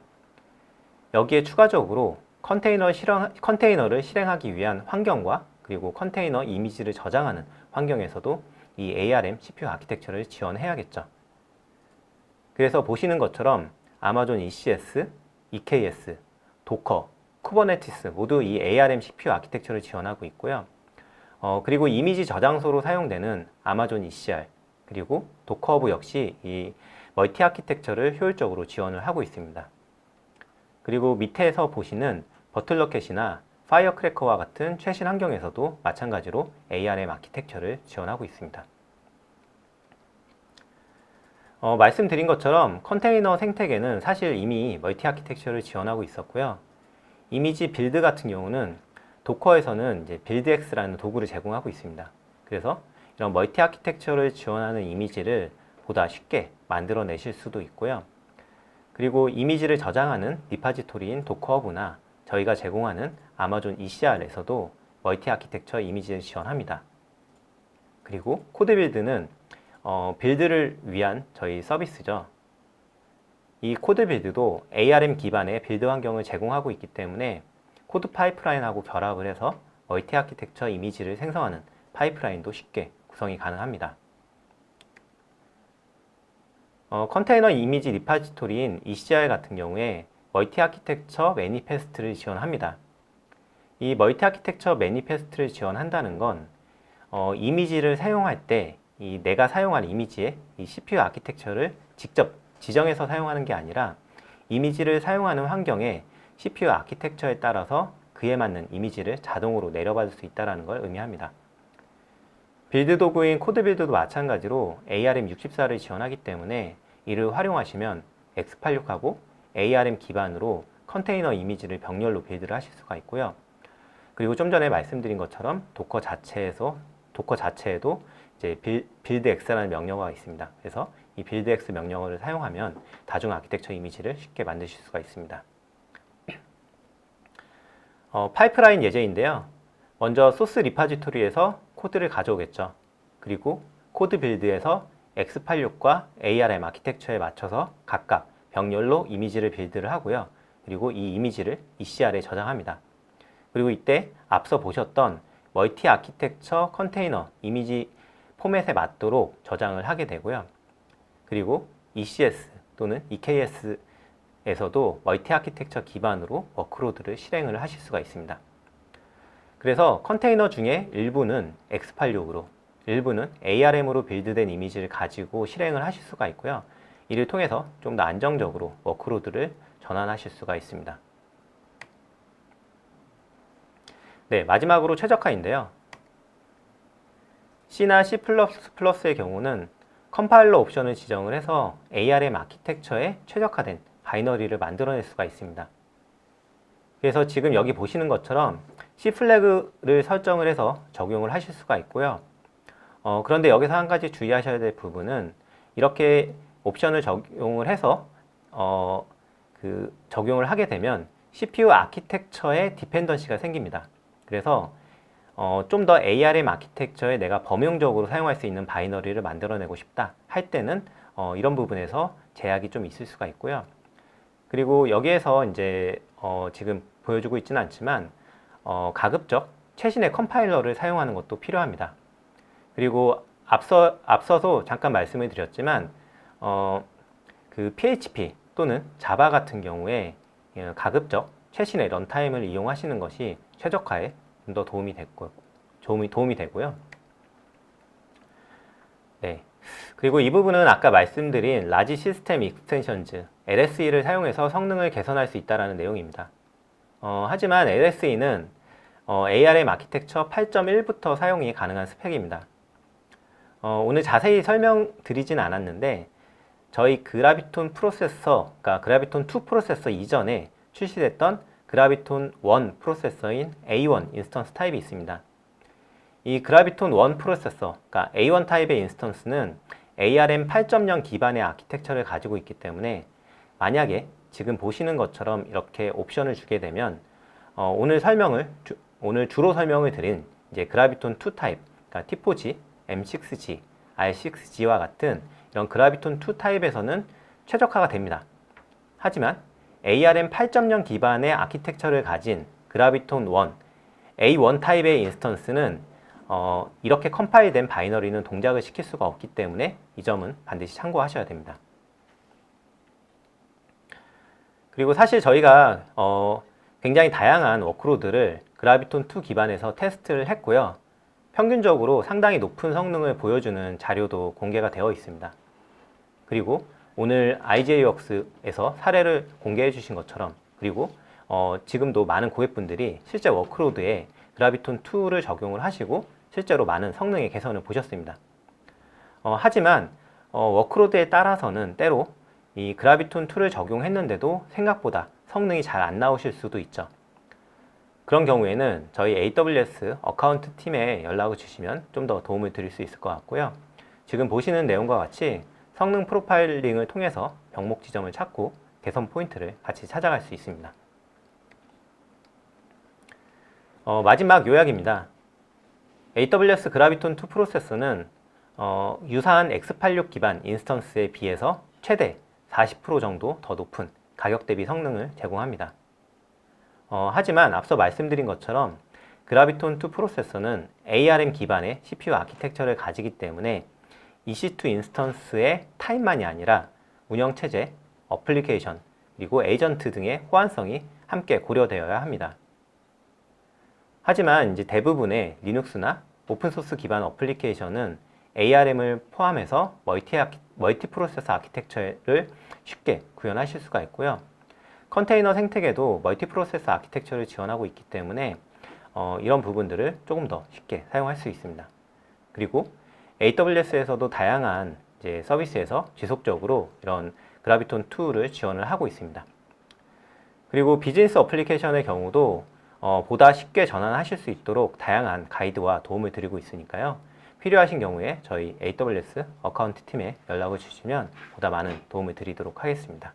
여기에 추가적으로 컨테이너를 실행하기 위한 환경과 그리고 컨테이너 이미지를 저장하는 환경에서도 이 ARM CPU 아키텍처를 지원해야겠죠. 그래서 보시는 것처럼 아마존 ECS, EKS, 도커, 쿠버네티스 모두 이 ARM CPU 아키텍처를 지원하고 있고요. 그리고 이미지 저장소로 사용되는 아마존 ECR, 그리고 도커허브 역시 이 멀티 아키텍처를 효율적으로 지원을 하고 있습니다. 그리고 밑에서 보시는 버틀러캣이나 파이어크래커와 같은 최신 환경에서도 마찬가지로 ARM 아키텍처를 지원하고 있습니다. 말씀드린 것처럼 컨테이너 생태계는 사실 이미 멀티 아키텍처를 지원하고 있었고요. 이미지 빌드 같은 경우는 도커에서는 이제 빌드X라는 도구를 제공하고 있습니다. 그래서 이런 멀티 아키텍처를 지원하는 이미지를 보다 쉽게 만들어내실 수도 있고요. 그리고 이미지를 저장하는 리파지토리인 도커허브나 저희가 제공하는 아마존 ECR에서도 멀티 아키텍처 이미지를 지원합니다. 그리고 코드빌드는 빌드를 위한 저희 서비스죠. 이 코드빌드도 ARM 기반의 빌드 환경을 제공하고 있기 때문에 코드 파이프라인하고 결합을 해서 멀티 아키텍처 이미지를 생성하는 파이프라인도 쉽게 구성이 가능합니다. 컨테이너 이미지 리파지토리인 ECR 같은 경우에 멀티 아키텍처 매니페스트를 지원합니다. 이 멀티 아키텍처 매니페스트를 지원한다는 건 이미지를 사용할 때 내가 사용할 이미지의 이 CPU 아키텍처를 직접 지정해서 사용하는 게 아니라 이미지를 사용하는 환경에 CPU 아키텍처에 따라서 그에 맞는 이미지를 자동으로 내려받을 수 있다는 걸 의미합니다. 빌드 도구인 코드빌드도 마찬가지로 ARM64를 지원하기 때문에 이를 활용하시면 x86하고 ARM 기반으로 컨테이너 이미지를 병렬로 빌드를 하실 수가 있고요. 그리고 좀 전에 말씀드린 것처럼 도커 자체에도 이제 빌드X라는 명령어가 있습니다. 그래서 이 빌드X 명령어를 사용하면 다중 아키텍처 이미지를 쉽게 만드실 수가 있습니다. 파이프라인 예제인데요. 먼저 소스 리파지토리에서 코드를 가져오겠죠. 그리고 코드 빌드에서 x86과 ARM 아키텍처에 맞춰서 각각 병렬로 이미지를 빌드를 하고요. 그리고 이 이미지를 ECR에 저장합니다. 그리고 이때 앞서 보셨던 멀티 아키텍처 컨테이너 이미지 포맷에 맞도록 저장을 하게 되고요. 그리고 ECS 또는 EKS에서도 멀티 아키텍처 기반으로 워크로드를 실행을 하실 수가 있습니다. 그래서 컨테이너 중에 일부는 x86으로, 일부는 ARM으로 빌드된 이미지를 가지고 실행을 하실 수가 있고요. 이를 통해서 좀 더 안정적으로 워크로드를 전환하실 수가 있습니다. 네, 마지막으로 최적화인데요. C나 C++의 경우는 컴파일러 옵션을 지정을 해서 ARM 아키텍처에 최적화된 바이너리를 만들어낼 수가 있습니다. 그래서 지금 여기 보시는 것처럼 C 플래그를 설정을 해서 적용을 하실 수가 있고요. 그런데 여기서 한 가지 주의하셔야 될 부분은 이렇게 옵션을 적용을 해서 적용을 하게 되면 CPU 아키텍처에 디펜던시가 생깁니다. 그래서 좀 더 ARM 아키텍처에 내가 범용적으로 사용할 수 있는 바이너리를 만들어내고 싶다 할 때는 이런 부분에서 제약이 좀 있을 수가 있고요. 그리고 여기에서 이제 지금 보여주고 있지는 않지만 가급적 최신의 컴파일러를 사용하는 것도 필요합니다. 그리고 앞서도 잠깐 말씀을 드렸지만 그 PHP 또는 자바 같은 경우에 가급적 최신의 런타임을 이용하시는 것이 최적화에 좀 더 도움이 되고요. 네. 그리고 이 부분은 아까 말씀드린 라지 시스템 익스텐션즈 LSE를 사용해서 성능을 개선할 수 있다는 내용입니다. 하지만 LSE는 ARM 아키텍처 8.1부터 사용이 가능한 스펙입니다. 오늘 자세히 설명드리진 않았는데 저희 그라비톤 프로세서, 그러니까 그라비톤 2 프로세서 이전에 출시됐던 그라비톤 1 프로세서인 A1 인스턴스 타입이 있습니다. 이 그라비톤 1 프로세서, 그러니까 A1 타입의 인스턴스는 ARM 8.0 기반의 아키텍처를 가지고 있기 때문에 만약에 지금 보시는 것처럼 이렇게 옵션을 주게 되면 오늘 주로 설명을 드린 이제 그라비톤 2 타입, 그러니까 T4G, M6G, R6G와 같은 이런 그라비톤 2 타입에서는 최적화가 됩니다. 하지만 ARM 8.0 기반의 아키텍처를 가진 그라비톤 1, A1 타입의 인스턴스는 이렇게 컴파일된 바이너리는 동작을 시킬 수가 없기 때문에 이 점은 반드시 참고하셔야 됩니다. 그리고 사실 저희가 굉장히 다양한 워크로드를 그라비톤 2 기반에서 테스트를 했고요. 평균적으로 상당히 높은 성능을 보여주는 자료도 공개가 되어 있습니다. 그리고 오늘 IJWorks에서 사례를 공개해 주신 것처럼, 그리고 지금도 많은 고객분들이 실제 워크로드에 그라비톤 2를 적용을 하시고 실제로 많은 성능의 개선을 보셨습니다. 하지만 워크로드에 따라서는 때로 이 그라비톤 2를 적용했는데도 생각보다 성능이 잘 안 나오실 수도 있죠. 그런 경우에는 저희 AWS 어카운트 팀에 연락을 주시면 좀 더 도움을 드릴 수 있을 것 같고요. 지금 보시는 내용과 같이 성능 프로파일링을 통해서 병목 지점을 찾고 개선 포인트를 같이 찾아갈 수 있습니다. 마지막 요약입니다. AWS 그라비톤 2 프로세서는 유사한 X86 기반 인스턴스에 비해서 최대 40% 정도 더 높은 가격 대비 성능을 제공합니다. 하지만 앞서 말씀드린 것처럼 그라비톤 2 프로세서는 ARM 기반의 CPU 아키텍처를 가지기 때문에 EC2 인스턴스의 타입만이 아니라 운영체제, 어플리케이션, 그리고 에이전트 등의 호환성이 함께 고려되어야 합니다. 하지만 이제 대부분의 리눅스나 오픈소스 기반 어플리케이션은 ARM을 포함해서 멀티 프로세서 아키텍처를 쉽게 구현하실 수가 있고요. 컨테이너 생태계도 멀티 프로세서 아키텍처를 지원하고 있기 때문에 이런 부분들을 조금 더 쉽게 사용할 수 있습니다. 그리고 AWS에서도 다양한 이제 서비스에서 지속적으로 이런 그라비톤 2를 지원을 하고 있습니다. 그리고 비즈니스 어플리케이션의 경우도 보다 쉽게 전환하실 수 있도록 다양한 가이드와 도움을 드리고 있으니까요. 필요하신 경우에 저희 AWS 어카운트 팀에 연락을 주시면 보다 많은 도움을 드리도록 하겠습니다.